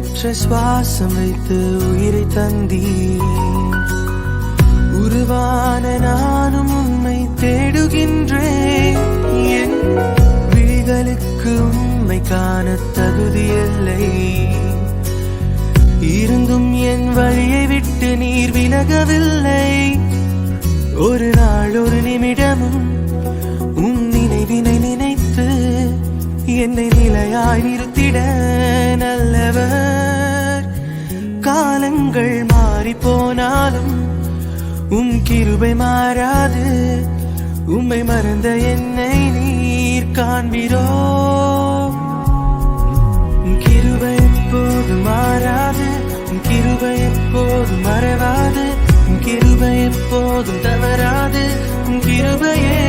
உயிரற்ற சுவாசம் வைத்து உயிரை தந்தீர். உருவான நானும் உம்மை தேடுகின்றேன். என் விழிகளுக்கு உம்மை காண தகுதியில்லை. இருந்தும் என் வழியை விட்டு நீர் விலகவில்லை. ஒரு நாள் ஒரு நிமிடமும் உன் நினைவினை நினைத்து என்னை நிலையாய் நிறுத்திட நல்லவர். காலங்கள் மாறி போனாலும் உம் கிருபை மாறாது. உம்மை மறந்த என்னை நீர் காண்பீரோ. உம் கிருபை எப்போதும் மாறாது. உம் கிருபை எப்போதும் மறவாது. உம் கிருபை எப்போதும் தவறாது. உம் கிருபையே